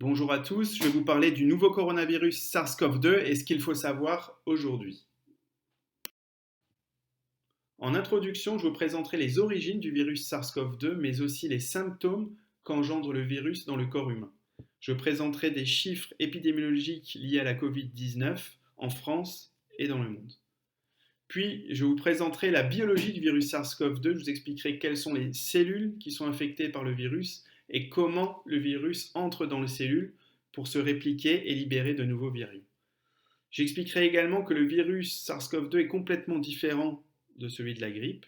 Bonjour à tous, je vais vous parler du nouveau coronavirus SARS-CoV-2 et ce qu'il faut savoir aujourd'hui. En introduction, je vous présenterai les origines du virus SARS-CoV-2, mais aussi les symptômes qu'engendre le virus dans le corps humain. Je présenterai des chiffres épidémiologiques liés à la Covid-19 en France et dans le monde. Puis, je vous présenterai la biologie du virus SARS-CoV-2, je vous expliquerai quelles sont les cellules qui sont infectées par le virus et comment le virus entre dans les cellules pour se répliquer et libérer de nouveaux virions. J'expliquerai également que le virus SARS-CoV-2 est complètement différent de celui de la grippe.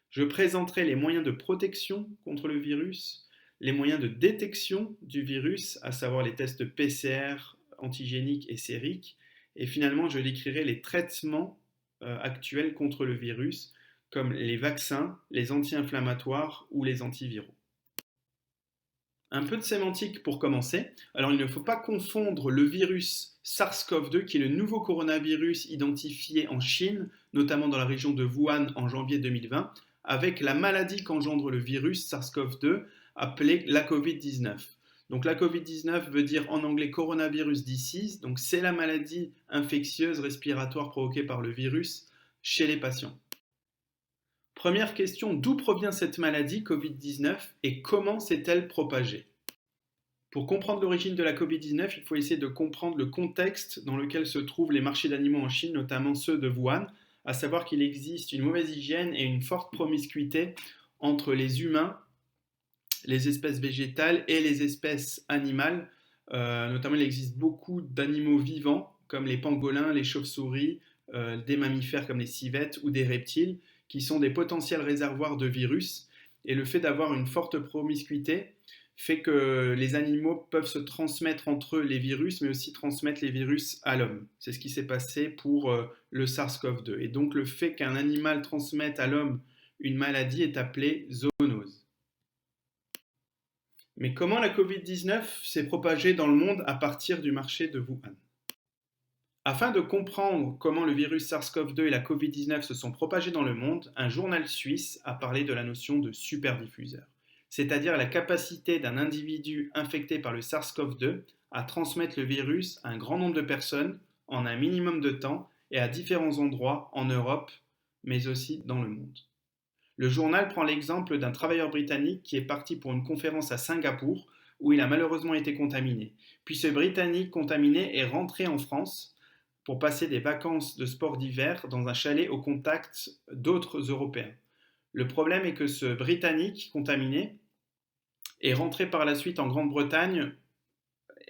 Je présenterai les moyens de protection contre le virus, les moyens de détection du virus, à savoir les tests PCR antigéniques et sériques, et finalement je décrirai les traitements actuels contre le virus, comme les vaccins, les anti-inflammatoires ou les antiviraux. Un peu de sémantique pour commencer. Alors, il ne faut pas confondre le virus SARS-CoV-2, qui est le nouveau coronavirus identifié en Chine, notamment dans la région de Wuhan en janvier 2020, avec la maladie qu'engendre le virus SARS-CoV-2, appelée la Covid-19. Donc, la Covid-19 veut dire en anglais coronavirus disease, donc c'est la maladie infectieuse respiratoire provoquée par le virus chez les patients. Première question, d'où provient cette maladie Covid-19 et comment s'est-elle propagée? Pour comprendre l'origine de la Covid-19, il faut essayer de comprendre le contexte dans lequel se trouvent les marchés d'animaux en Chine, notamment ceux de Wuhan, à savoir qu'il existe une mauvaise hygiène et une forte promiscuité entre les humains, les espèces végétales et les espèces animales. Notamment, il existe beaucoup d'animaux vivants, comme les pangolins, les chauves-souris, des mammifères comme les civettes ou des reptiles, qui sont des potentiels réservoirs de virus. Et le fait d'avoir une forte promiscuité fait que les animaux peuvent se transmettre entre eux les virus, mais aussi transmettre les virus à l'homme. C'est ce qui s'est passé pour le SARS-CoV-2. Et donc le fait qu'un animal transmette à l'homme une maladie est appelé zoonose. Mais comment la Covid-19 s'est propagée dans le monde à partir du marché de Wuhan? Afin de comprendre comment le virus SARS-CoV-2 et la Covid-19 se sont propagés dans le monde, un journal suisse a parlé de la notion de superdiffuseur, c'est-à-dire la capacité d'un individu infecté par le SARS-CoV-2 à transmettre le virus à un grand nombre de personnes en un minimum de temps et à différents endroits en Europe, mais aussi dans le monde. Le journal prend l'exemple d'un travailleur britannique qui est parti pour une conférence à Singapour où il a malheureusement été contaminé. Puis ce Britannique contaminé est rentré en France pour passer des vacances de sport d'hiver dans un chalet au contact d'autres Européens. Le problème est que ce Britannique contaminé est rentré par la suite en Grande-Bretagne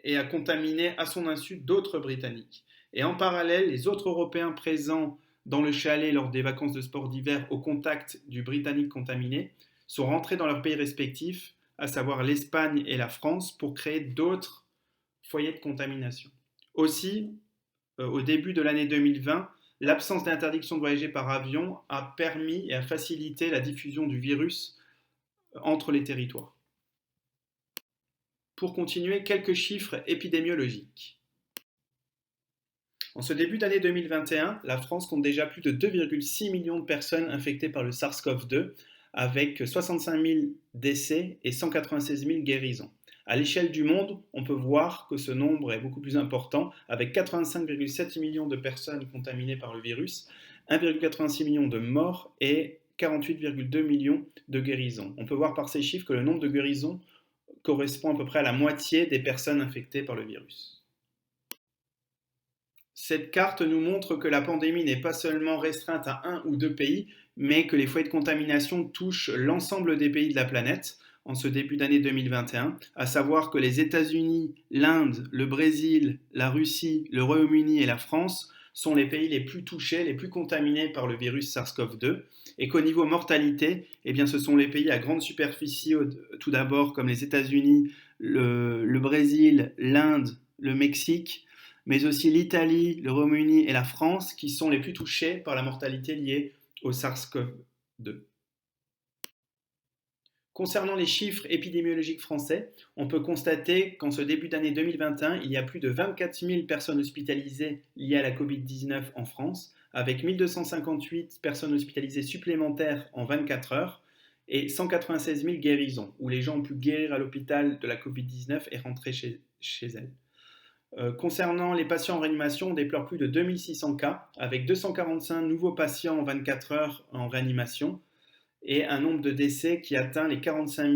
et a contaminé à son insu d'autres Britanniques. Et en parallèle, les autres Européens présents dans le chalet lors des vacances de sport d'hiver au contact du Britannique contaminé sont rentrés dans leurs pays respectifs, à savoir l'Espagne et la France, pour créer d'autres foyers de contamination. Aussi, au début de l'année 2020, l'absence d'interdiction de voyager par avion a permis et a facilité la diffusion du virus entre les territoires. Pour continuer, quelques chiffres épidémiologiques. En ce début d'année 2021, la France compte déjà plus de 2,6 millions de personnes infectées par le SARS-CoV-2, avec 65 000 décès et 196 000 guérisons. À l'échelle du monde, on peut voir que ce nombre est beaucoup plus important, avec 85,7 millions de personnes contaminées par le virus, 1,86 million de morts et 48,2 millions de guérisons. On peut voir par ces chiffres que le nombre de guérisons correspond à peu près à la moitié des personnes infectées par le virus. Cette carte nous montre que la pandémie n'est pas seulement restreinte à un ou deux pays, mais que les foyers de contamination touchent l'ensemble des pays de la planète en ce début d'année 2021, à savoir que les États-Unis, l'Inde, le Brésil, la Russie, le Royaume-Uni et la France sont les pays les plus touchés, les plus contaminés par le virus SARS-CoV-2, et qu'au niveau mortalité, eh bien, ce sont les pays à grande superficie, tout d'abord, comme les États-Unis, le Brésil, l'Inde, le Mexique, mais aussi l'Italie, le Royaume-Uni et la France qui sont les plus touchés par la mortalité liée au SARS-CoV-2. Concernant les chiffres épidémiologiques français, on peut constater qu'en ce début d'année 2021, il y a plus de 24 000 personnes hospitalisées liées à la Covid-19 en France, avec 1 258 personnes hospitalisées supplémentaires en 24 heures et 196 000 guérisons, où les gens ont pu guérir à l'hôpital de la Covid-19 et rentrer chez elles. Concernant les patients en réanimation, on déplore plus de 2600 cas, avec 245 nouveaux patients en 24 heures en réanimation, et un nombre de décès qui atteint les 45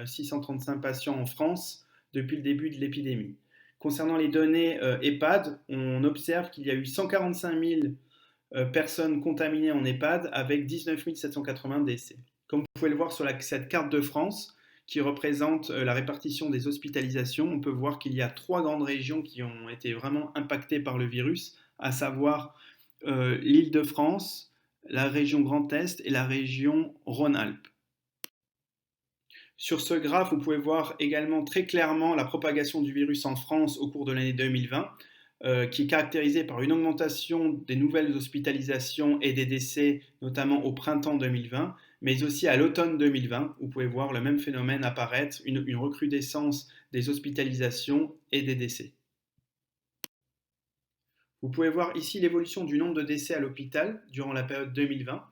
635 patients en France depuis le début de l'épidémie. Concernant les données EHPAD, on observe qu'il y a eu 145 000 personnes contaminées en EHPAD avec 19 780 décès. Comme vous pouvez le voir sur cette carte de France qui représente la répartition des hospitalisations, on peut voir qu'il y a 3 grandes régions qui ont été vraiment impactées par le virus, à savoir l'Île-de-France, la région Grand Est et la région Rhône-Alpes. Sur ce graphe, vous pouvez voir également très clairement la propagation du virus en France au cours de l'année 2020, qui est caractérisée par une augmentation des nouvelles hospitalisations et des décès, notamment au printemps 2020, mais aussi à l'automne 2020, où vous pouvez voir le même phénomène apparaître, une recrudescence des hospitalisations et des décès. Vous pouvez voir ici l'évolution du nombre de décès à l'hôpital durant la période 2020,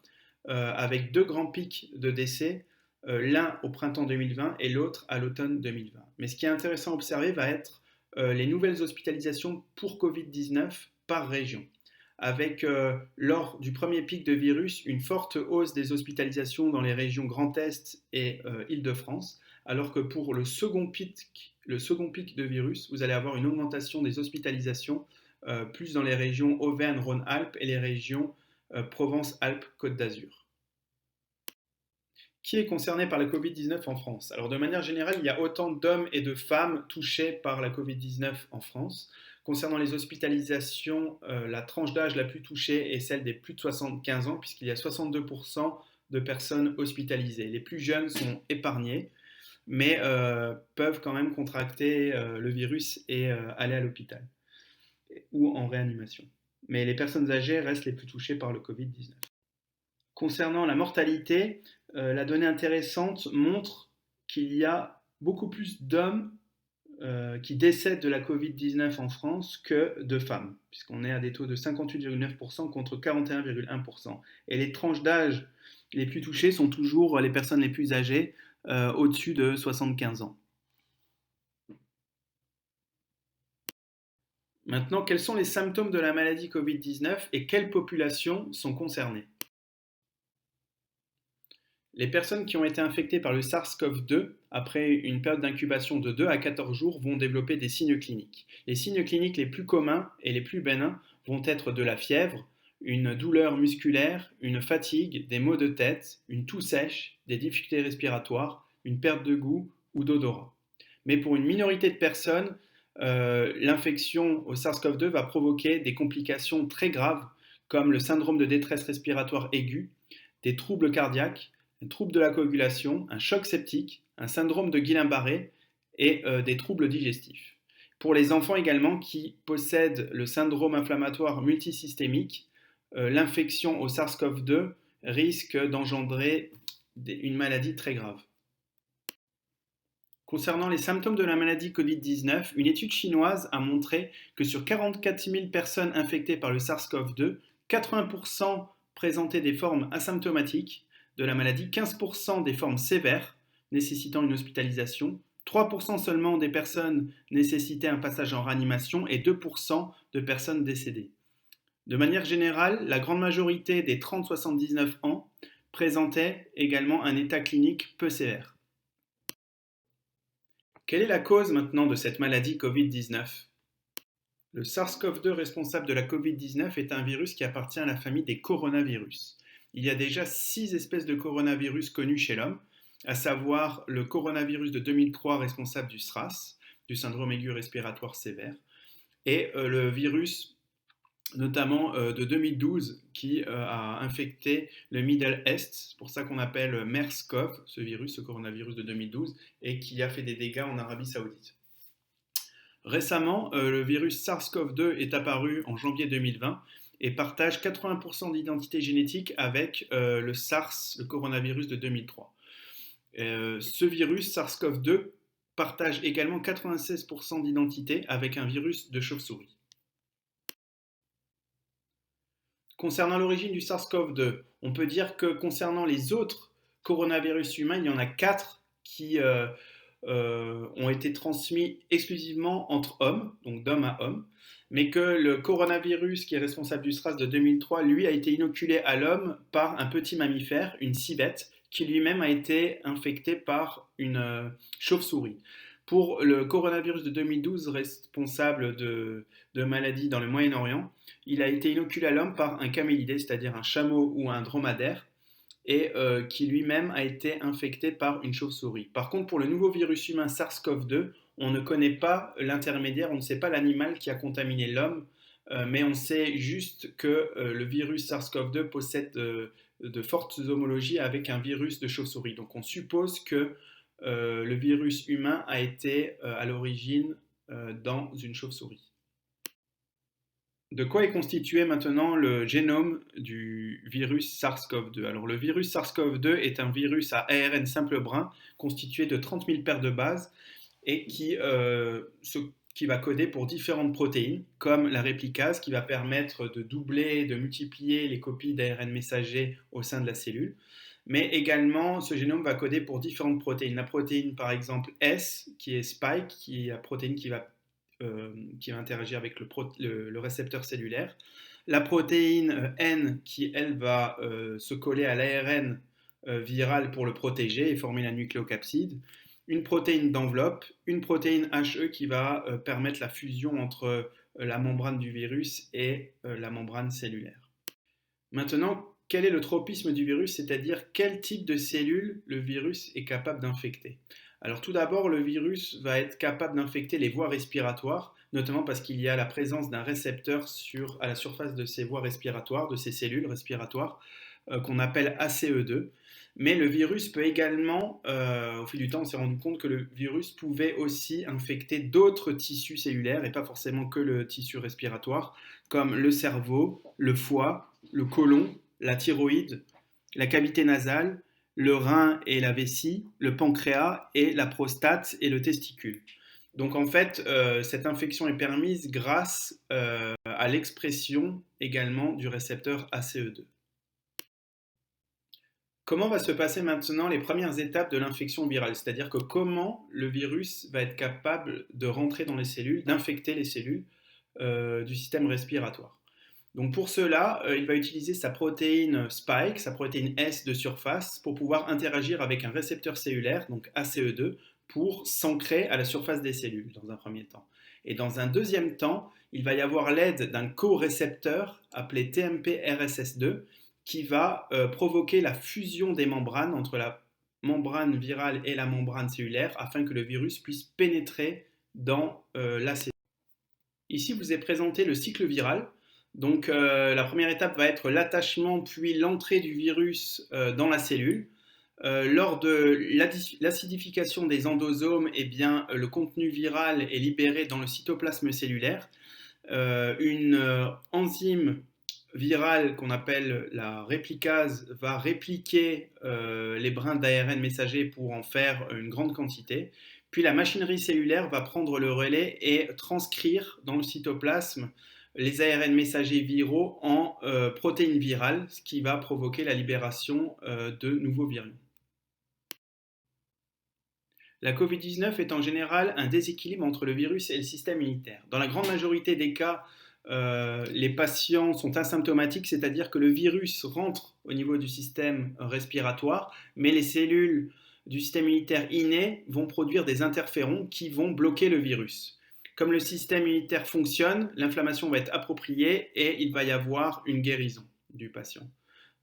avec 2 grands pics de décès, l'un au printemps 2020 et l'autre à l'automne 2020. Mais ce qui est intéressant à observer va être les nouvelles hospitalisations pour Covid-19 par région, avec lors du premier pic de virus une forte hausse des hospitalisations dans les régions Grand Est et Île-de-France, alors que pour le second pic de virus, vous allez avoir une augmentation des hospitalisations plus dans les régions Auvergne-Rhône-Alpes et les régions Provence-Alpes-Côte d'Azur. Qui est concerné par la Covid-19 en France? Alors de manière générale, il y a autant d'hommes et de femmes touchés par la Covid-19 en France. Concernant les hospitalisations, la tranche d'âge la plus touchée est celle des plus de 75 ans, puisqu'il y a 62% de personnes hospitalisées. Les plus jeunes sont épargnés, mais peuvent quand même contracter le virus et aller à l'hôpital ou en réanimation. Mais les personnes âgées restent les plus touchées par le Covid-19. Concernant la mortalité, la donnée intéressante montre qu'il y a beaucoup plus d'hommes qui décèdent de la Covid-19 en France que de femmes, puisqu'on est à des taux de 58,9% contre 41,1%. Et les tranches d'âge les plus touchées sont toujours les personnes les plus âgées, au-dessus de 75 ans. Maintenant, quels sont les symptômes de la maladie Covid-19 et quelles populations sont concernées? Les personnes qui ont été infectées par le SARS-CoV-2 après une période d'incubation de 2 à 14 jours vont développer des signes cliniques. Les signes cliniques les plus communs et les plus bénins vont être de la fièvre, une douleur musculaire, une fatigue, des maux de tête, une toux sèche, des difficultés respiratoires, une perte de goût ou d'odorat. Mais pour une minorité de personnes, l'infection au SARS-CoV-2 va provoquer des complications très graves comme le syndrome de détresse respiratoire aiguë, des troubles cardiaques, un trouble de la coagulation, un choc septique, un syndrome de Guillain-Barré et des troubles digestifs. Pour les enfants également qui possèdent le syndrome inflammatoire multisystémique, l'infection au SARS-CoV-2 risque d'engendrer une maladie très grave. Concernant les symptômes de la maladie Covid-19, une étude chinoise a montré que sur 44 000 personnes infectées par le SARS-CoV-2, 80% présentaient des formes asymptomatiques de la maladie, 15% des formes sévères nécessitant une hospitalisation, 3% seulement des personnes nécessitaient un passage en réanimation et 2% de personnes décédées. De manière générale, la grande majorité des 30-79 ans présentaient également un état clinique peu sévère. Quelle est la cause maintenant de cette maladie Covid-19? Le SARS-CoV-2 responsable de la Covid-19 est un virus qui appartient à la famille des coronavirus. Il y a déjà 6 espèces de coronavirus connues chez l'homme, à savoir le coronavirus de 2003 responsable du SRAS, du syndrome aigu respiratoire sévère, et le virus notamment de 2012 qui a infecté le Middle East, c'est pour ça qu'on appelle MERS-CoV, ce virus, ce coronavirus de 2012, et qui a fait des dégâts en Arabie Saoudite. Récemment, le virus SARS-CoV-2 est apparu en janvier 2020 et partage 80% d'identité génétique avec le SARS, le coronavirus de 2003. Ce virus SARS-CoV-2 partage également 96% d'identité avec un virus de chauve-souris. Concernant l'origine du SARS-CoV-2, on peut dire que concernant les autres coronavirus humains, il y en a 4 qui ont été transmis exclusivement entre hommes, donc d'homme à homme, mais que le coronavirus qui est responsable du SRAS de 2003, lui, a été inoculé à l'homme par un petit mammifère, une civette, qui lui-même a été infecté par une chauve-souris. Pour le coronavirus de 2012, responsable de maladies dans le Moyen-Orient, il a été inoculé à l'homme par un camélidé, c'est-à-dire un chameau ou un dromadaire, et qui lui-même a été infecté par une chauve-souris. Par contre, pour le nouveau virus humain SARS-CoV-2, on ne connaît pas l'intermédiaire, on ne sait pas l'animal qui a contaminé l'homme, mais on sait juste que le virus SARS-CoV-2 possède de fortes homologies avec un virus de chauve-souris. Donc on suppose que le virus humain a été à l'origine dans une chauve-souris. De quoi est constitué maintenant le génome du virus SARS-CoV-2? Alors le virus SARS-CoV-2 est un virus à ARN simple brun constitué de 30 000 paires de bases et qui va coder pour différentes protéines, comme la réplicase qui va permettre de doubler, de multiplier les copies d'ARN messager au sein de la cellule. Mais également, ce génome va coder pour différentes protéines. La protéine, par exemple, S, qui est Spike, qui est la protéine qui va interagir avec le récepteur cellulaire. La protéine N, qui, elle, va se coller à l'ARN viral pour le protéger et former la nucléocapside. Une protéine d'enveloppe, une protéine HE qui va permettre la fusion entre la membrane du virus et la membrane cellulaire. Maintenant, quel est le tropisme du virus, c'est-à-dire quel type de cellules le virus est capable d'infecter? Alors tout d'abord, le virus va être capable d'infecter les voies respiratoires, notamment parce qu'il y a la présence d'un récepteur à la surface de ces voies respiratoires, de ces cellules respiratoires, qu'on appelle ACE2. Mais le virus peut également, au fil du temps, on s'est rendu compte que le virus pouvait aussi infecter d'autres tissus cellulaires, et pas forcément que le tissu respiratoire, comme le cerveau, le foie, le côlon, la thyroïde, la cavité nasale, le rein et la vessie, le pancréas et la prostate et le testicule. Donc en fait, cette infection est permise grâce à l'expression également du récepteur ACE2. Comment va se passer maintenant les premières étapes de l'infection virale? C'est-à-dire que comment le virus va être capable de rentrer dans les cellules, d'infecter les cellules du système respiratoire. Donc pour cela, il va utiliser sa protéine Spike, sa protéine S de surface, pour pouvoir interagir avec un récepteur cellulaire, donc ACE2, pour s'ancrer à la surface des cellules dans un premier temps. Et dans un deuxième temps, il va y avoir l'aide d'un co-récepteur appelé TMP-RSS2 qui va provoquer la fusion des membranes entre la membrane virale et la membrane cellulaire afin que le virus puisse pénétrer dans la cellule. Ici, vous est présenté le cycle viral. Donc la première étape va être l'attachement puis l'entrée du virus dans la cellule. Lors de l'acidification des endosomes, eh bien, le contenu viral est libéré dans le cytoplasme cellulaire. Une enzyme virale qu'on appelle la réplicase va répliquer les brins d'ARN messager pour en faire une grande quantité. Puis la machinerie cellulaire va prendre le relais et transcrire dans le cytoplasme les ARN messagers viraux en protéines virales, ce qui va provoquer la libération de nouveaux virions. La Covid-19 est en général un déséquilibre entre le virus et le système immunitaire. Dans la grande majorité des cas, les patients sont asymptomatiques, c'est-à-dire que le virus rentre au niveau du système respiratoire, mais les cellules du système immunitaire inné vont produire des interférons qui vont bloquer le virus. Comme le système immunitaire fonctionne, l'inflammation va être appropriée et il va y avoir une guérison du patient.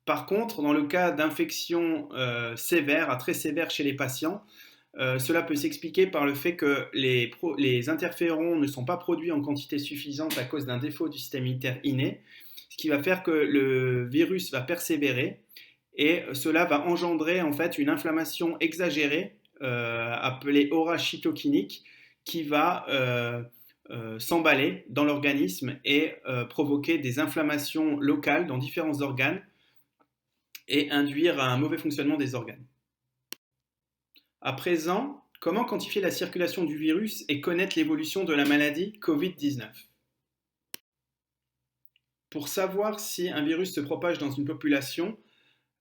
Par contre, dans le cas d'infections sévères, à très sévères chez les patients, cela peut s'expliquer par le fait que les interférons ne sont pas produits en quantité suffisante à cause d'un défaut du système immunitaire inné, ce qui va faire que le virus va persévérer et cela va engendrer en fait une inflammation exagérée appelée aura cytokinique qui va s'emballer dans l'organisme et provoquer des inflammations locales dans différents organes et induire un mauvais fonctionnement des organes. À présent, comment quantifier la circulation du virus et connaître l'évolution de la maladie Covid-19? Pour savoir si un virus se propage dans une population,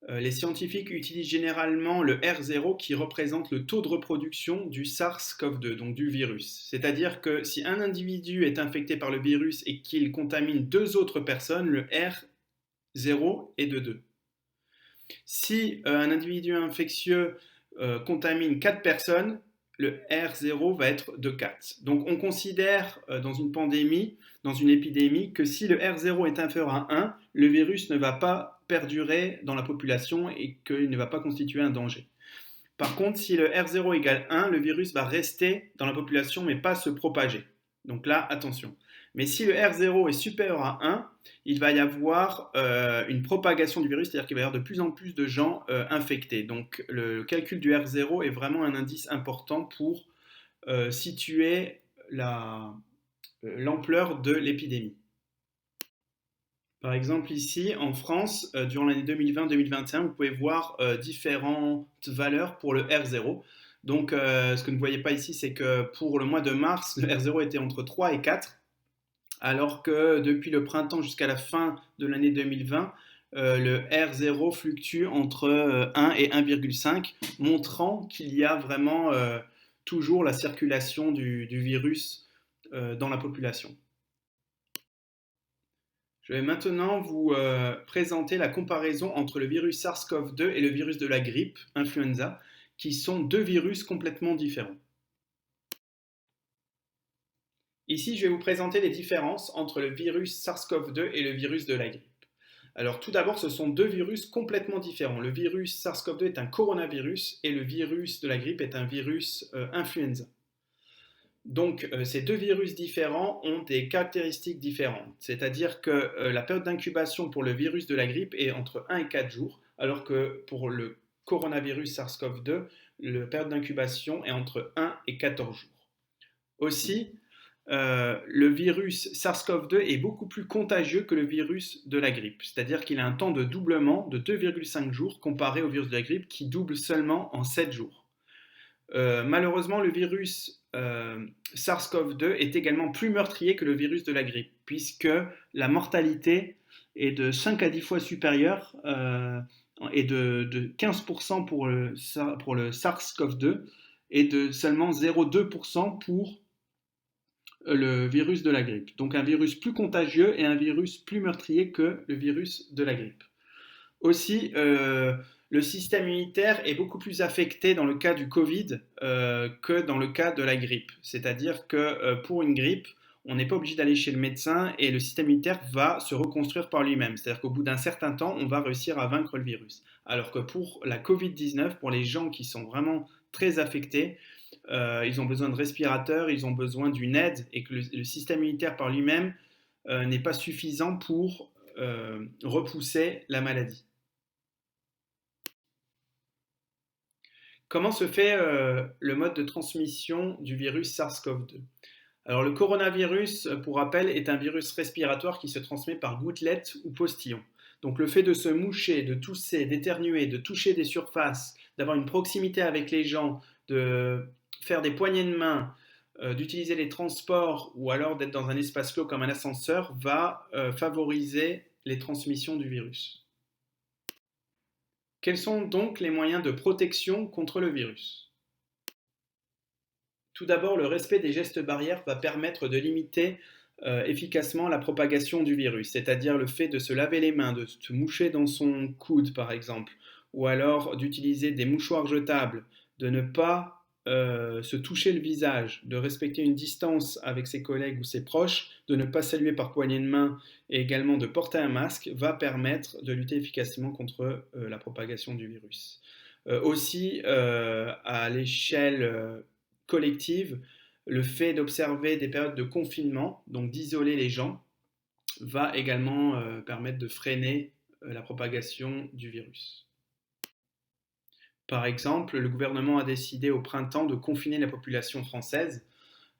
Les scientifiques utilisent généralement le R0 qui représente le taux de reproduction du SARS-CoV-2, donc du virus. C'est-à-dire que si un individu est infecté par le virus et qu'il contamine deux autres personnes, le R0 est de 2. Si un individu infectieux contamine 4 personnes, le R0 va être de 4. Donc on considère dans une pandémie, dans une épidémie, que si le R0 est inférieur à 1, le virus ne va pas perdurer dans la population et qu'il ne va pas constituer un danger. Par contre, si le R0 égale 1, le virus va rester dans la population mais pas se propager. Donc là, attention. Mais si le R0 est supérieur à 1, il va y avoir une propagation du virus, c'est-à-dire qu'il va y avoir de plus en plus de gens infectés. Donc le calcul du R0 est vraiment un indice important pour situer l'ampleur de l'épidémie. Par exemple, ici, en France, durant l'année 2020-2021, vous pouvez voir différentes valeurs pour le R0. Donc, ce que vous ne voyez pas ici, c'est que pour le mois de mars, le R0 était entre 3 et 4, alors que depuis le printemps jusqu'à la fin de l'année 2020, le R0 fluctue entre 1 et 1,5, montrant qu'il y a vraiment toujours la circulation du virus dans la population. Je vais maintenant vous présenter la comparaison entre le virus SARS-CoV-2 et le virus de la grippe, influenza, qui sont deux virus complètement différents. Ici, je vais vous présenter les différences entre le virus SARS-CoV-2 et le virus de la grippe. Alors tout d'abord, ce sont deux virus complètement différents. Le virus SARS-CoV-2 est un coronavirus et le virus de la grippe est un virus influenza. Donc ces deux virus différents ont des caractéristiques différentes. C'est-à-dire que la période d'incubation pour le virus de la grippe est entre 1 et 4 jours, alors que pour le coronavirus SARS-CoV-2, la période d'incubation est entre 1 et 14 jours. Aussi, le virus SARS-CoV-2 est beaucoup plus contagieux que le virus de la grippe. C'est-à-dire qu'il a un temps de doublement de 2,5 jours comparé au virus de la grippe qui double seulement en 7 jours. Malheureusement, le virus SARS-CoV-2 est également plus meurtrier que le virus de la grippe, puisque la mortalité est de 5 à 10 fois supérieure et de 15% pour le SARS-CoV-2 et de seulement 0,2% pour le virus de la grippe. Donc un virus plus contagieux et un virus plus meurtrier que le virus de la grippe. Aussi, le système immunitaire est beaucoup plus affecté dans le cas du Covid que dans le cas de la grippe. C'est-à-dire que pour une grippe, on n'est pas obligé d'aller chez le médecin et le système immunitaire va se reconstruire par lui-même. C'est-à-dire qu'au bout d'un certain temps, on va réussir à vaincre le virus. Alors que pour la Covid-19, pour les gens qui sont vraiment très affectés, ils ont besoin de respirateurs, ils ont besoin d'une aide et que le système immunitaire par lui-même n'est pas suffisant pour repousser la maladie. Comment se fait le mode de transmission du virus SARS-CoV-2? Alors le coronavirus, pour rappel, est un virus respiratoire qui se transmet par gouttelettes ou postillon. Donc le fait de se moucher, de tousser, d'éternuer, de toucher des surfaces, d'avoir une proximité avec les gens, de faire des poignées de main, d'utiliser les transports ou alors d'être dans un espace clos comme un ascenseur va favoriser les transmissions du virus. Quels sont donc les moyens de protection contre le virus? Tout d'abord, le respect des gestes barrières va permettre de limiter efficacement la propagation du virus, c'est-à-dire le fait de se laver les mains, de se moucher dans son coude par exemple, ou alors d'utiliser des mouchoirs jetables, de ne pas se toucher le visage, de respecter une distance avec ses collègues ou ses proches, de ne pas saluer par poignée de main et également de porter un masque va permettre de lutter efficacement contre la propagation du virus. Aussi, à l'échelle collective, le fait d'observer des périodes de confinement, donc d'isoler les gens, va également permettre de freiner la propagation du virus. Par exemple, le gouvernement a décidé au printemps de confiner la population française,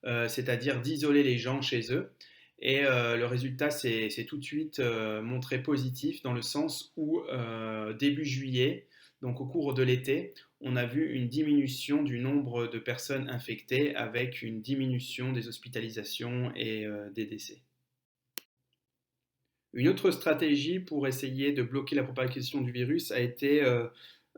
c'est-à-dire d'isoler les gens chez eux. Et le résultat s'est tout de suite montré positif dans le sens où début juillet, donc au cours de l'été, on a vu une diminution du nombre de personnes infectées avec une diminution des hospitalisations et des décès. Une autre stratégie pour essayer de bloquer la propagation du virus a été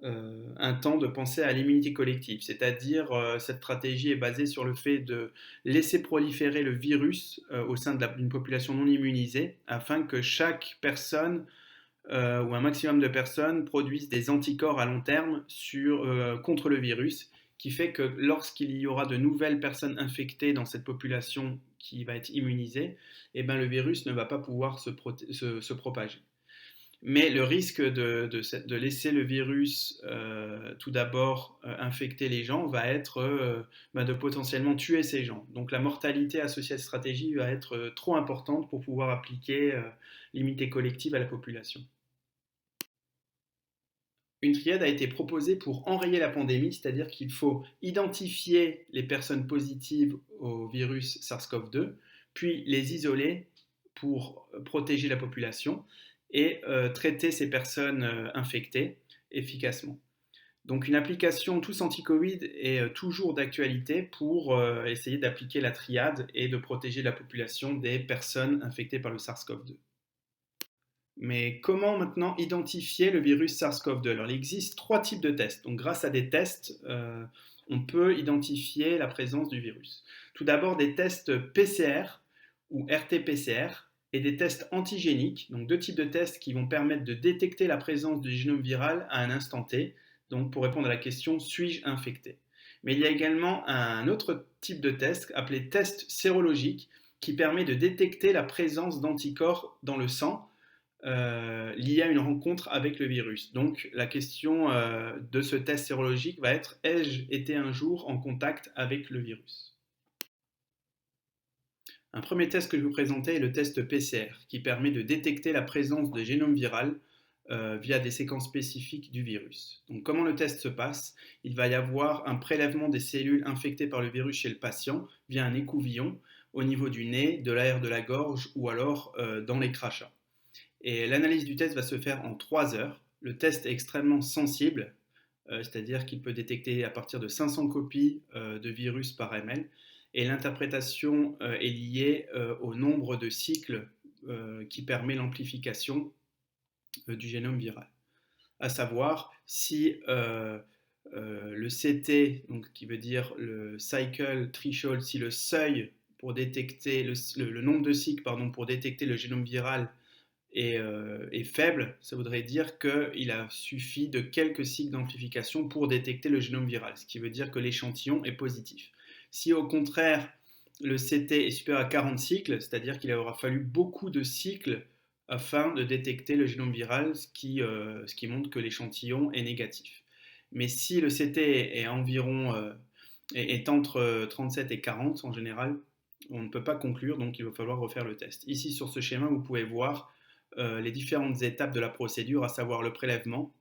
un temps de penser à l'immunité collective, c'est-à-dire cette stratégie est basée sur le fait de laisser proliférer le virus au sein d'une population non immunisée afin que chaque personne ou un maximum de personnes produisent des anticorps à long terme contre le virus, qui fait que lorsqu'il y aura de nouvelles personnes infectées dans cette population qui va être immunisée, eh ben, le virus ne va pas pouvoir se propager. Mais le risque de laisser le virus tout d'abord infecter les gens va être de potentiellement tuer ces gens. Donc la mortalité associée à cette stratégie va être trop importante pour pouvoir appliquer l'immunité collective à la population. Une triade a été proposée pour enrayer la pandémie, c'est-à-dire qu'il faut identifier les personnes positives au virus SARS-CoV-2, puis les isoler pour protéger la population et traiter ces personnes infectées efficacement. Donc une application tous anti-Covid est toujours d'actualité pour essayer d'appliquer la triade et de protéger la population des personnes infectées par le SARS-CoV-2. Mais comment maintenant identifier le virus SARS-CoV-2? Alors, il existe trois types de tests. Donc, grâce à des tests, on peut identifier la présence du virus. Tout d'abord, des tests PCR ou RT-PCR et des tests antigéniques. Donc, deux types de tests qui vont permettre de détecter la présence du génome viral à un instant T. Donc, pour répondre à la question, suis-je infecté? Mais il y a également un autre type de test appelé test sérologique qui permet de détecter la présence d'anticorps dans le sang lié à une rencontre avec le virus. Donc la question de ce test sérologique va être: ai-je été un jour en contact avec le virus? Un premier test que je vais vous présenter est le test PCR, qui permet de détecter la présence de génome viral via des séquences spécifiques du virus. Donc comment le test se passe? Il va y avoir un prélèvement des cellules infectées par le virus chez le patient via un écouvillon au niveau du nez, de l'aire de la gorge ou alors dans les crachats. Et l'analyse du test va se faire en 3 heures. Le test est extrêmement sensible, c'est-à-dire qu'il peut détecter à partir de 500 copies de virus par ml. Et l'interprétation est liée au nombre de cycles qui permet l'amplification du génome viral. À savoir, si le CT, donc, qui veut dire le cycle threshold, si le seuil pour détecter le nombre de cycles pour détecter le génome viral est faible, ça voudrait dire qu'il a suffi de quelques cycles d'amplification pour détecter le génome viral, ce qui veut dire que l'échantillon est positif. Si au contraire le CT est supérieur à 40 cycles, c'est-à-dire qu'il aura fallu beaucoup de cycles afin de détecter le génome viral, ce qui montre que l'échantillon est négatif. Mais si le CT est entre 37 et 40 en général, on ne peut pas conclure, donc il va falloir refaire le test. Ici sur ce schéma, vous pouvez voir les différentes étapes de la procédure, à savoir le prélèvement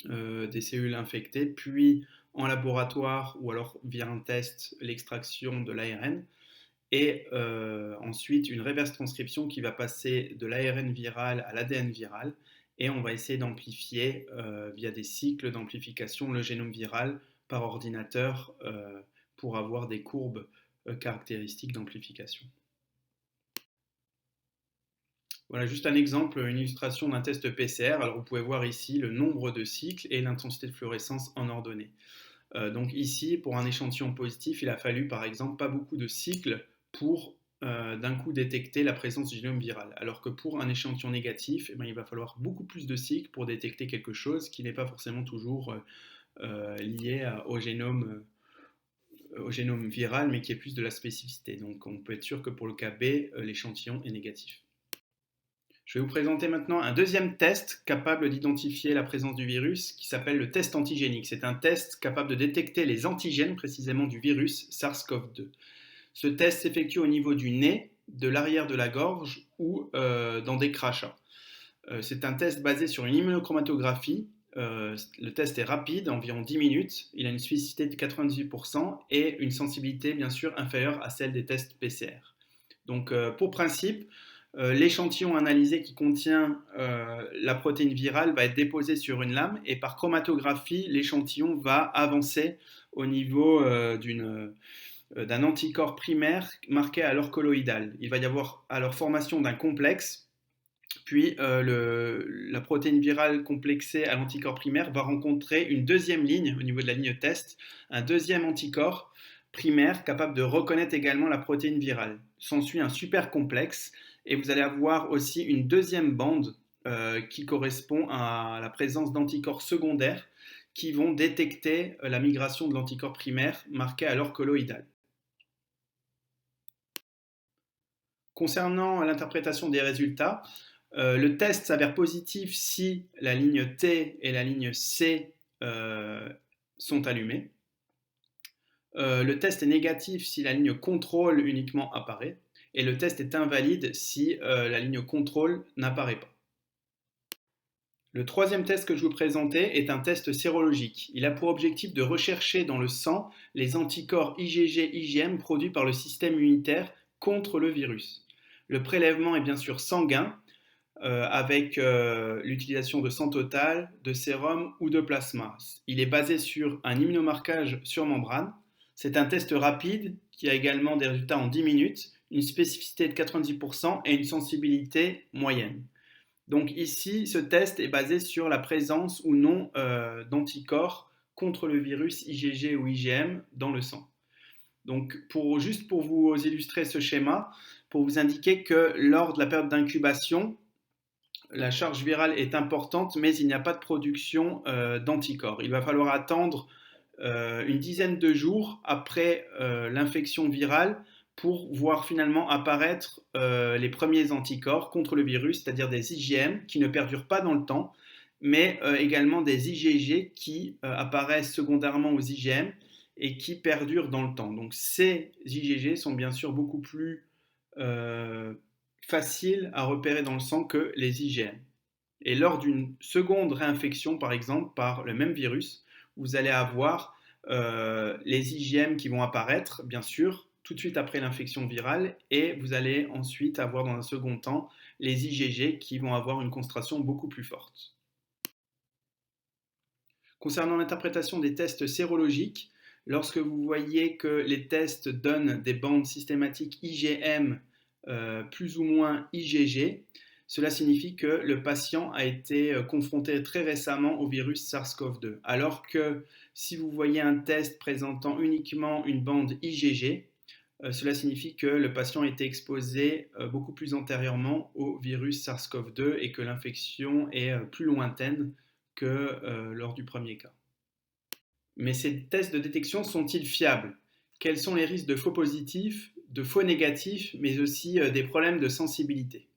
des cellules infectées, puis en laboratoire ou alors via un test, l'extraction de l'ARN, et ensuite une reverse transcription qui va passer de l'ARN viral à l'ADN viral, et on va essayer d'amplifier via des cycles d'amplification le génome viral par ordinateur pour avoir des courbes caractéristiques d'amplification. Voilà juste un exemple, une illustration d'un test PCR. Alors vous pouvez voir ici le nombre de cycles et l'intensité de fluorescence en ordonnée. Donc ici, pour un échantillon positif, il a fallu par exemple pas beaucoup de cycles pour d'un coup détecter la présence du génome viral. Alors que pour un échantillon négatif, eh bien, il va falloir beaucoup plus de cycles pour détecter quelque chose qui n'est pas forcément toujours lié au génome viral, mais qui est plus de la spécificité. Donc on peut être sûr que pour le cas B, l'échantillon est négatif. Je vais vous présenter maintenant un deuxième test capable d'identifier la présence du virus qui s'appelle le test antigénique. C'est un test capable de détecter les antigènes précisément du virus SARS-CoV-2. Ce test s'effectue au niveau du nez, de l'arrière de la gorge ou dans des crachats. C'est un test basé sur une immunochromatographie. Le test est rapide, environ 10 minutes. Il a une spécificité de 98% et une sensibilité bien sûr inférieure à celle des tests PCR. Donc pour principe, l'échantillon analysé qui contient la protéine virale va être déposé sur une lame et par chromatographie, l'échantillon va avancer au niveau d'un anticorps primaire marqué à l'heure colloïdale. Il va y avoir alors formation d'un complexe Puis la protéine virale complexée à l'anticorps primaire va rencontrer une deuxième ligne au niveau de la ligne test, un deuxième anticorps primaire capable de reconnaître également la protéine virale. S'ensuit un super complexe et vous allez avoir aussi une deuxième bande qui correspond à la présence d'anticorps secondaires qui vont détecter la migration de l'anticorps primaire marqué alors colloïdal. Concernant l'interprétation des résultats, le test s'avère positif si la ligne T et la ligne C sont allumées. Le test est négatif si la ligne contrôle uniquement apparaît. Et le test est invalide si la ligne contrôle n'apparaît pas. Le troisième test que je vous présentais est un test sérologique. Il a pour objectif de rechercher dans le sang les anticorps IgG-IgM produits par le système immunitaire contre le virus. Le prélèvement est bien sûr sanguin, avec l'utilisation de sang total, de sérum ou de plasma. Il est basé sur un immunomarquage sur membrane. C'est un test rapide qui a également des résultats en 10 minutes, une spécificité de 90% et une sensibilité moyenne. Donc ici, ce test est basé sur la présence ou non d'anticorps contre le virus IgG ou IgM dans le sang. Donc juste pour vous illustrer ce schéma, pour vous indiquer que lors de la période d'incubation, la charge virale est importante, mais il n'y a pas de production d'anticorps. Il va falloir attendre une dizaine de jours après l'infection virale pour voir finalement apparaître les premiers anticorps contre le virus, c'est-à-dire des IgM qui ne perdurent pas dans le temps, mais également des IgG qui apparaissent secondairement aux IgM et qui perdurent dans le temps. Donc ces IgG sont bien sûr beaucoup plus faciles à repérer dans le sang que les IgM. Et lors d'une seconde réinfection, par exemple, par le même virus, vous allez avoir les IgM qui vont apparaître, bien sûr, tout de suite après l'infection virale, et vous allez ensuite avoir dans un second temps les IgG qui vont avoir une concentration beaucoup plus forte. Concernant l'interprétation des tests sérologiques, lorsque vous voyez que les tests donnent des bandes systématiques IgM plus ou moins IgG, cela signifie que le patient a été confronté très récemment au virus SARS-CoV-2. Alors que si vous voyez un test présentant uniquement une bande IgG, cela signifie que le patient a été exposé beaucoup plus antérieurement au virus SARS-CoV-2 et que l'infection est plus lointaine que lors du premier cas. Mais ces tests de détection sont-ils fiables? Quels sont les risques de faux positifs, de faux négatifs, mais aussi des problèmes de sensibilité?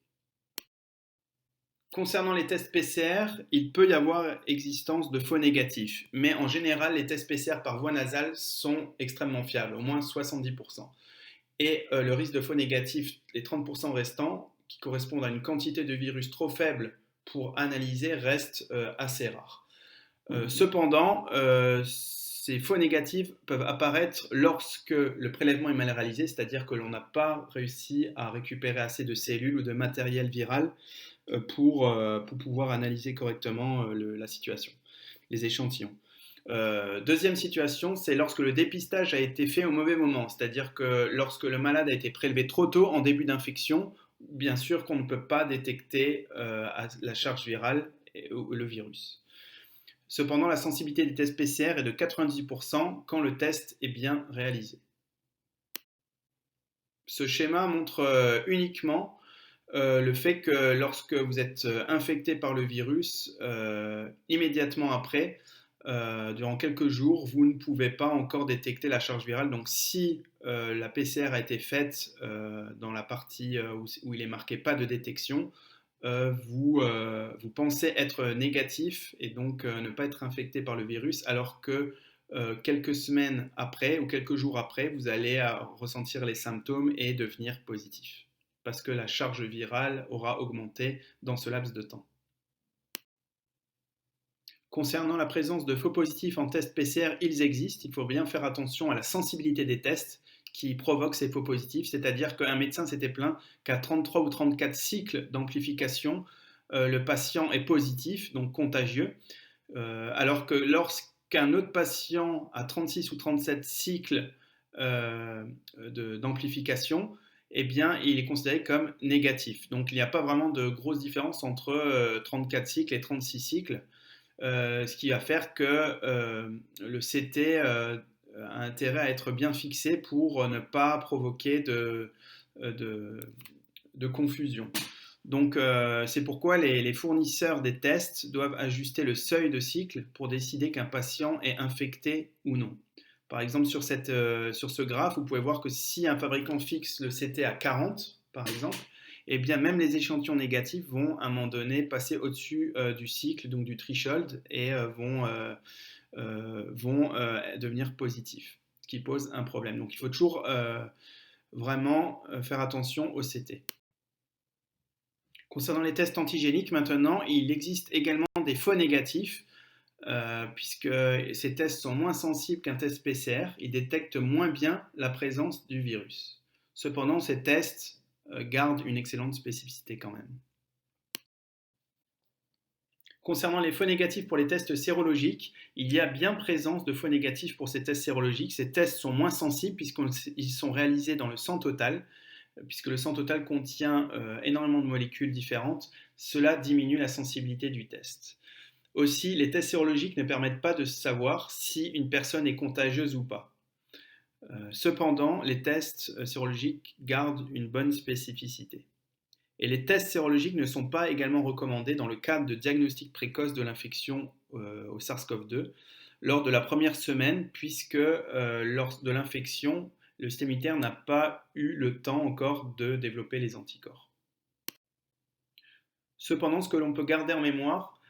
Concernant les tests PCR, il peut y avoir existence de faux négatifs, mais en général, les tests PCR par voie nasale sont extrêmement fiables, au moins 70%. Et le risque de faux négatif, les 30% restants, qui correspondent à une quantité de virus trop faible pour analyser, restent assez rares. Cependant, ces faux négatifs peuvent apparaître lorsque le prélèvement est mal réalisé, c'est-à-dire que l'on n'a pas réussi à récupérer assez de cellules ou de matériel viral pour pouvoir analyser correctement la situation, les échantillons. Deuxième situation, c'est lorsque le dépistage a été fait au mauvais moment, c'est-à-dire que lorsque le malade a été prélevé trop tôt en début d'infection, bien sûr qu'on ne peut pas détecter la charge virale ou le virus. Cependant, la sensibilité des tests PCR est de 90% quand le test est bien réalisé. Ce schéma montre uniquement le fait que lorsque vous êtes infecté par le virus, immédiatement après, durant quelques jours, vous ne pouvez pas encore détecter la charge virale. Donc si la PCR a été faite dans la partie où il est marqué pas de détection, vous pensez être négatif et donc ne pas être infecté par le virus, alors que quelques semaines après ou quelques jours après, vous allez ressentir les symptômes et devenir positif, parce que la charge virale aura augmenté dans ce laps de temps. Concernant la présence de faux positifs en test PCR, ils existent. Il faut bien faire attention à la sensibilité des tests qui provoquent ces faux positifs. C'est-à-dire qu'un médecin s'était plaint qu'à 33 ou 34 cycles d'amplification, le patient est positif, donc contagieux. Alors que lorsqu'un autre patient a 36 ou 37 cycles d'amplification, eh bien, il est considéré comme négatif. Donc, il n'y a pas vraiment de grosse différence entre 34 cycles et 36 cycles, ce qui va faire que le CT a intérêt à être bien fixé pour ne pas provoquer de, de confusion. Donc, c'est pourquoi les fournisseurs des tests doivent ajuster le seuil de cycle pour décider qu'un patient est infecté ou non. Par exemple, sur ce graphe, vous pouvez voir que si un fabricant fixe le CT à 40, par exemple, eh bien même les échantillons négatifs vont à un moment donné passer au-dessus du cycle, donc du threshold, et vont devenir positifs, ce qui pose un problème. Donc il faut toujours vraiment faire attention au CT. Concernant les tests antigéniques, maintenant, il existe également des faux négatifs, puisque ces tests sont moins sensibles qu'un test PCR, ils détectent moins bien la présence du virus. Cependant, ces tests gardent une excellente spécificité quand même. Concernant les faux négatifs pour les tests sérologiques, il y a bien présence de faux négatifs pour ces tests sérologiques. Ces tests sont moins sensibles puisqu'ils sont réalisés dans le sang total, puisque le sang total contient énormément de molécules différentes. Cela diminue la sensibilité du test. Aussi, les tests sérologiques ne permettent pas de savoir si une personne est contagieuse ou pas. Cependant, les tests sérologiques gardent une bonne spécificité. Et les tests sérologiques ne sont pas également recommandés dans le cadre de diagnostic précoce de l'infection au SARS-CoV-2 lors de la première semaine, puisque lors de l'infection, le système immunitaire n'a pas eu le temps encore de développer les anticorps. Cependant, ce que l'on peut garder en mémoire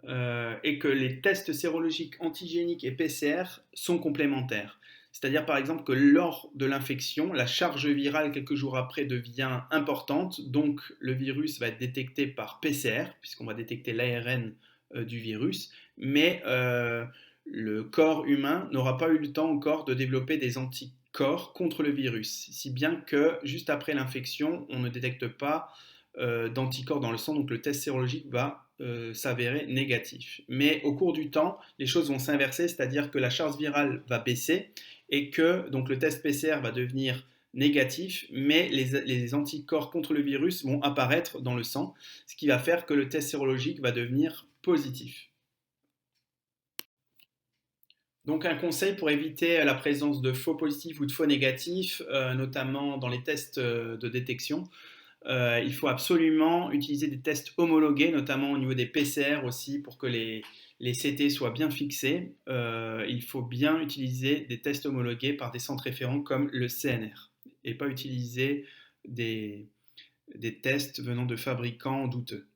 est que les tests sérologiques antigéniques et PCR sont complémentaires. C'est-à-dire par exemple que lors de l'infection, la charge virale quelques jours après devient importante, donc le virus va être détecté par PCR, puisqu'on va détecter l'ARN du virus, mais le corps humain n'aura pas eu le temps encore de développer des anticorps contre le virus, si bien que juste après l'infection, on ne détecte pas d'anticorps dans le sang, donc le test sérologique va s'avérer négatif. Mais au cours du temps, les choses vont s'inverser, c'est-à-dire que la charge virale va baisser et que donc le test PCR va devenir négatif, mais les anticorps contre le virus vont apparaître dans le sang, ce qui va faire que le test sérologique va devenir positif. Donc un conseil pour éviter la présence de faux positifs ou de faux négatifs, notamment dans les tests de détection. Il faut absolument utiliser des tests homologués, notamment au niveau des PCR aussi, pour que les CT soient bien fixés. Il faut bien utiliser des tests homologués par des centres référents comme le CNR et pas utiliser des tests venant de fabricants douteux.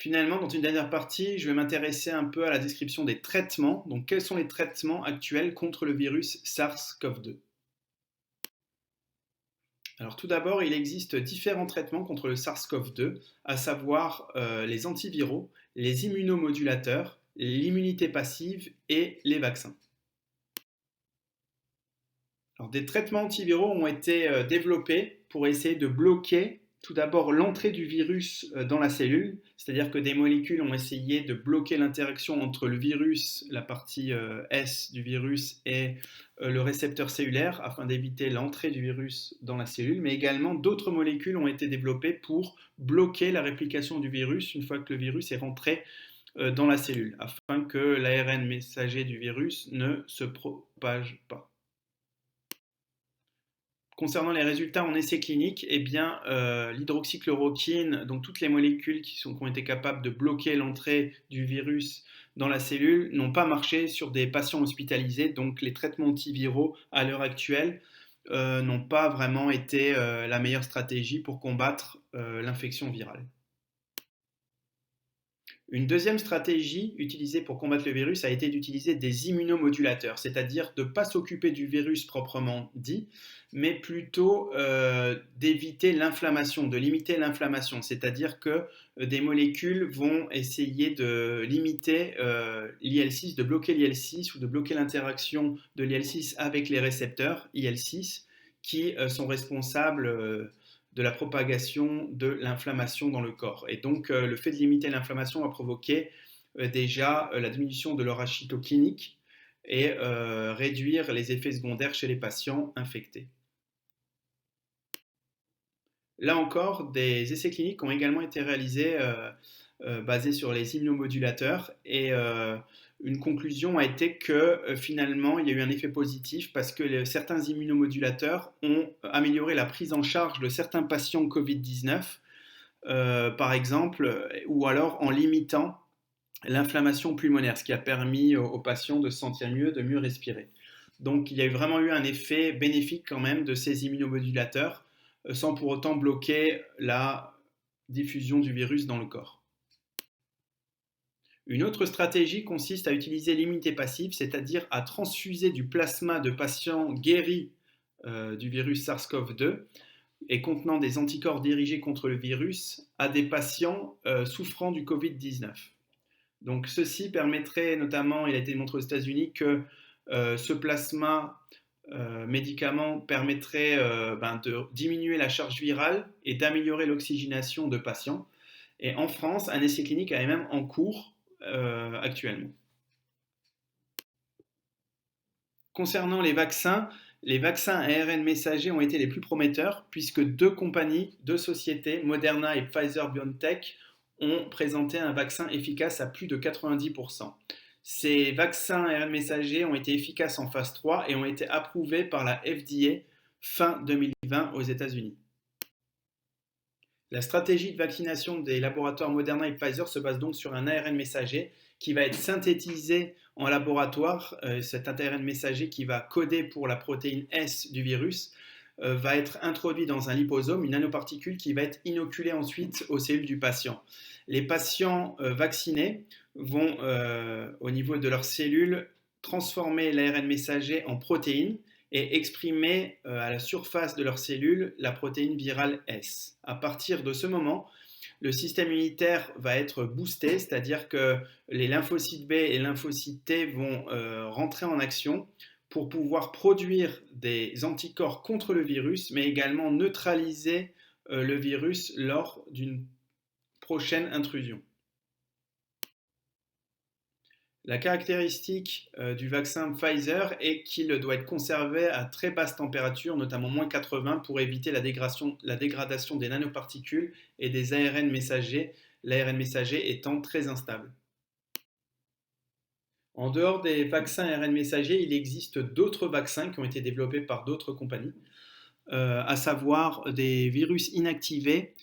Finalement, dans une dernière partie, je vais m'intéresser un peu à la description des traitements. Donc, quels sont les traitements actuels contre le virus SARS-CoV-2 ? Alors tout d'abord, il existe différents traitements contre le SARS-CoV-2, à savoir les antiviraux, les immunomodulateurs, l'immunité passive et les vaccins. Alors, des traitements antiviraux ont été développés pour essayer de bloquer tout d'abord l'entrée du virus dans la cellule, c'est-à-dire que des molécules ont essayé de bloquer l'interaction entre le virus, la partie S du virus, et le récepteur cellulaire afin d'éviter l'entrée du virus dans la cellule, mais également d'autres molécules ont été développées pour bloquer la réplication du virus une fois que le virus est rentré dans la cellule, afin que l'ARN messager du virus ne se propage pas. Concernant les résultats en essais cliniques, eh bien, l'hydroxychloroquine, donc toutes les molécules qui ont été capables de bloquer l'entrée du virus dans la cellule, n'ont pas marché sur des patients hospitalisés. Donc les traitements antiviraux à l'heure actuelle n'ont pas vraiment été la meilleure stratégie pour combattre l'infection virale. Une deuxième stratégie utilisée pour combattre le virus a été d'utiliser des immunomodulateurs, c'est-à-dire de ne pas s'occuper du virus proprement dit, mais plutôt d'éviter l'inflammation, de limiter l'inflammation, c'est-à-dire que des molécules vont essayer de limiter l'IL6, de bloquer l'IL6 ou de bloquer l'interaction de l'IL6 avec les récepteurs IL6 qui sont responsables de la propagation de l'inflammation dans le corps. Et donc, le fait de limiter l'inflammation va provoquer déjà la diminution de leur agito clinique et réduire les effets secondaires chez les patients infectés. Là encore, des essais cliniques ont également été réalisés basés sur les immunomodulateurs et une conclusion a été que finalement il y a eu un effet positif parce que certains immunomodulateurs ont amélioré la prise en charge de certains patients Covid-19, par exemple, ou alors en limitant l'inflammation pulmonaire, ce qui a permis aux patients de se sentir mieux, de mieux respirer. Donc il y a vraiment eu un effet bénéfique quand même de ces immunomodulateurs, sans pour autant bloquer la diffusion du virus dans le corps. Une autre stratégie consiste à utiliser l'immunité passive, c'est-à-dire à transfuser du plasma de patients guéris du virus SARS-CoV-2 et contenant des anticorps dirigés contre le virus à des patients souffrant du Covid-19. Donc ceci permettrait notamment, il a été démontré aux États-Unis que ce plasma médicament permettrait de diminuer la charge virale et d'améliorer l'oxygénation de patients. Et en France, un essai clinique est même en cours actuellement. Concernant les vaccins ARN messagers ont été les plus prometteurs puisque deux sociétés, Moderna et Pfizer-BioNTech, ont présenté un vaccin efficace à plus de 90%. Ces vaccins ARN messagers ont été efficaces en phase 3 et ont été approuvés par la FDA fin 2020 aux États-Unis. La stratégie de vaccination des laboratoires Moderna et Pfizer se base donc sur un ARN messager qui va être synthétisé en laboratoire. Cet ARN messager qui va coder pour la protéine S du virus va être introduit dans un liposome, une nanoparticule qui va être inoculée ensuite aux cellules du patient. Les patients vaccinés vont, au niveau de leurs cellules, transformer l'ARN messager en protéines et exprimer à la surface de leurs cellules la protéine virale S. À partir de ce moment, le système immunitaire va être boosté, c'est-à-dire que les lymphocytes B et les lymphocytes T vont rentrer en action pour pouvoir produire des anticorps contre le virus, mais également neutraliser le virus lors d'une prochaine intrusion. La caractéristique du vaccin Pfizer est qu'il doit être conservé à très basse température, notamment moins 80, pour éviter la dégradation des nanoparticules et des ARN messagers, l'ARN messager étant très instable. En dehors des vaccins ARN messagers, il existe d'autres vaccins qui ont été développés par d'autres compagnies, à savoir des virus inactivés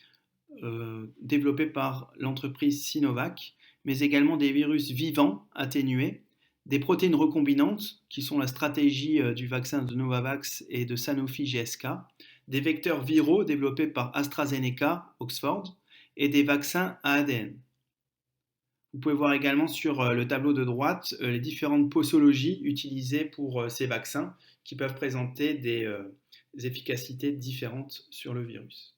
développés par l'entreprise Sinovac, mais également des virus vivants atténués, des protéines recombinantes, qui sont la stratégie du vaccin de Novavax et de Sanofi GSK, des vecteurs viraux développés par AstraZeneca, Oxford, et des vaccins à ADN. Vous pouvez voir également sur le tableau de droite les différentes posologies utilisées pour ces vaccins qui peuvent présenter des efficacités différentes sur le virus.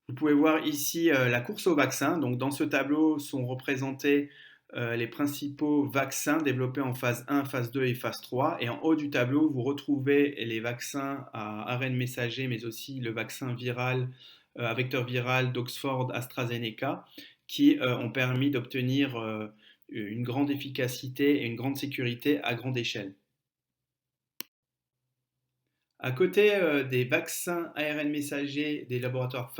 Vous pouvez voir ici la course aux vaccins. Donc, dans ce tableau sont représentés les principaux vaccins développés en phase 1, phase 2 et phase 3. Et en haut du tableau, vous retrouvez les vaccins à ARN messager, mais aussi le vaccin viral à vecteur viral d'Oxford AstraZeneca, qui ont permis d'obtenir une grande efficacité et une grande sécurité à grande échelle. À côté des vaccins ARN messagers des laboratoires,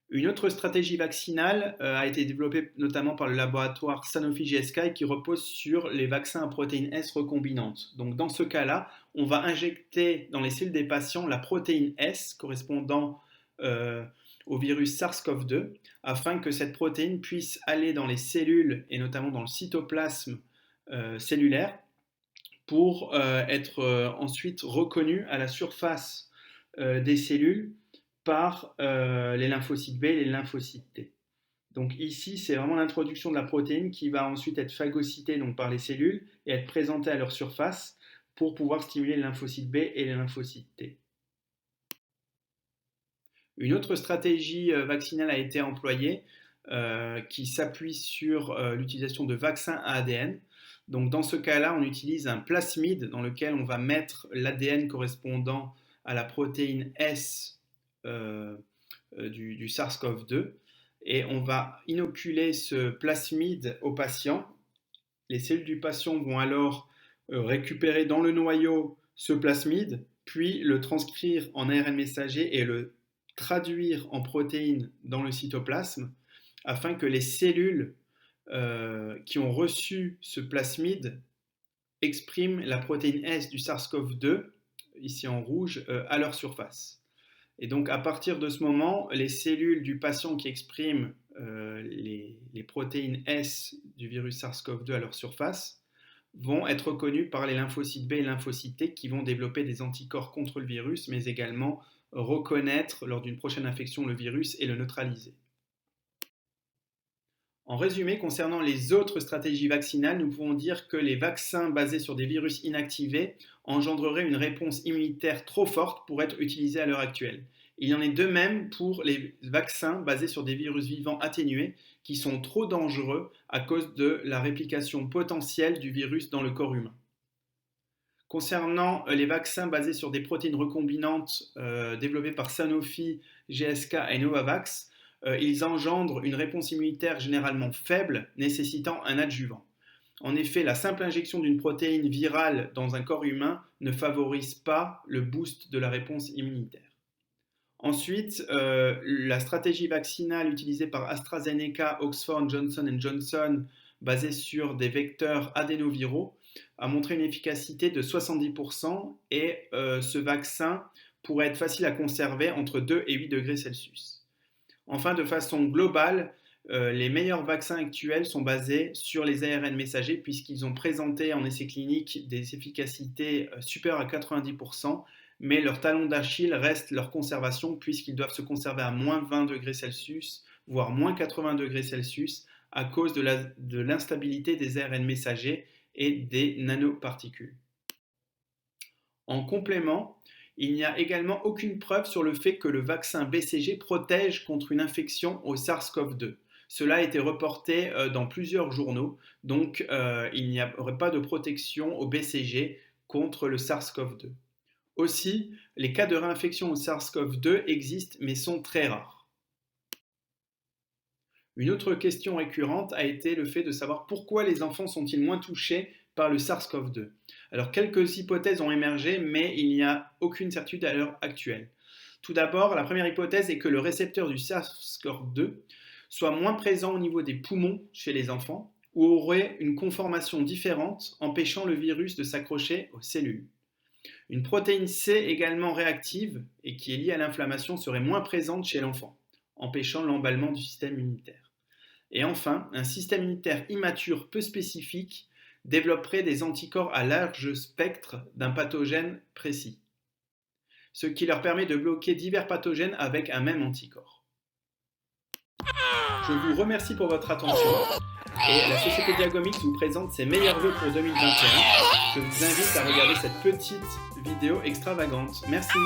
une autre stratégie vaccinale a été développée notamment par le laboratoire Sanofi GSK et qui repose sur les vaccins à protéine S recombinantes. Donc dans ce cas-là, on va injecter dans les cellules des patients la protéine S correspondant au virus SARS-CoV-2 afin que cette protéine puisse aller dans les cellules et notamment dans le cytoplasme cellulaire pour être ensuite reconnue à la surface des cellules par les lymphocytes B et les lymphocytes T. Donc ici, c'est vraiment l'introduction de la protéine qui va ensuite être phagocytée donc, par les cellules et être présentée à leur surface pour pouvoir stimuler les lymphocytes B et les lymphocytes T. Une autre stratégie vaccinale a été employée qui s'appuie sur l'utilisation de vaccins à ADN. Donc dans ce cas-là, on utilise un plasmide dans lequel on va mettre l'ADN correspondant à la protéine S du SARS-CoV-2 et on va inoculer ce plasmide au patient. Les cellules du patient vont alors récupérer dans le noyau ce plasmide puis le transcrire en ARN messager et le traduire en protéines dans le cytoplasme, afin que les cellules qui ont reçu ce plasmide expriment la protéine S du SARS-CoV-2, ici en rouge, à leur surface. Et donc à partir de ce moment, les cellules du patient qui expriment les protéines S du virus SARS-CoV-2 à leur surface vont être reconnues par les lymphocytes B et lymphocytes T qui vont développer des anticorps contre le virus, mais également reconnaître lors d'une prochaine infection le virus et le neutraliser. En résumé, concernant les autres stratégies vaccinales, nous pouvons dire que les vaccins basés sur des virus inactivés engendreraient une réponse immunitaire trop forte pour être utilisés à l'heure actuelle. Il en est de même pour les vaccins basés sur des virus vivants atténués qui sont trop dangereux à cause de la réplication potentielle du virus dans le corps humain. Concernant les vaccins basés sur des protéines recombinantes développées par Sanofi, GSK et Novavax, ils engendrent une réponse immunitaire généralement faible, nécessitant un adjuvant. En effet, la simple injection d'une protéine virale dans un corps humain ne favorise pas le boost de la réponse immunitaire. Ensuite, la stratégie vaccinale utilisée par AstraZeneca, Oxford, Johnson & Johnson, basée sur des vecteurs adénoviraux, a montré une efficacité de 70% et ce vaccin pourrait être facile à conserver entre 2 et 8 degrés Celsius. Enfin, de façon globale, les meilleurs vaccins actuels sont basés sur les ARN messagers puisqu'ils ont présenté en essais cliniques des efficacités supérieures à 90%, mais leur talon d'Achille reste leur conservation puisqu'ils doivent se conserver à moins 20 degrés Celsius, voire moins 80 degrés Celsius, à cause de l'instabilité des ARN messagers et des nanoparticules. En complément, il n'y a également aucune preuve sur le fait que le vaccin BCG protège contre une infection au SARS-CoV-2. Cela a été reporté dans plusieurs journaux, donc il n'y aurait pas de protection au BCG contre le SARS-CoV-2. Aussi, les cas de réinfection au SARS-CoV-2 existent mais sont très rares. Une autre question récurrente a été le fait de savoir pourquoi les enfants sont-ils moins touchés par le SARS-CoV-2. Alors quelques hypothèses ont émergé, mais il n'y a aucune certitude à l'heure actuelle. Tout d'abord, la première hypothèse est que le récepteur du SARS-CoV-2 soit moins présent au niveau des poumons chez les enfants ou aurait une conformation différente empêchant le virus de s'accrocher aux cellules. Une protéine C également réactive et qui est liée à l'inflammation serait moins présente chez l'enfant, empêchant l'emballement du système immunitaire. Et enfin, un système immunitaire immature peu spécifique développerait des anticorps à large spectre d'un pathogène précis, ce qui leur permet de bloquer divers pathogènes avec un même anticorps. Je vous remercie pour votre attention et la Société Diagomix vous présente ses meilleurs vœux pour 2021. Je vous invite à regarder cette petite vidéo extravagante. Merci.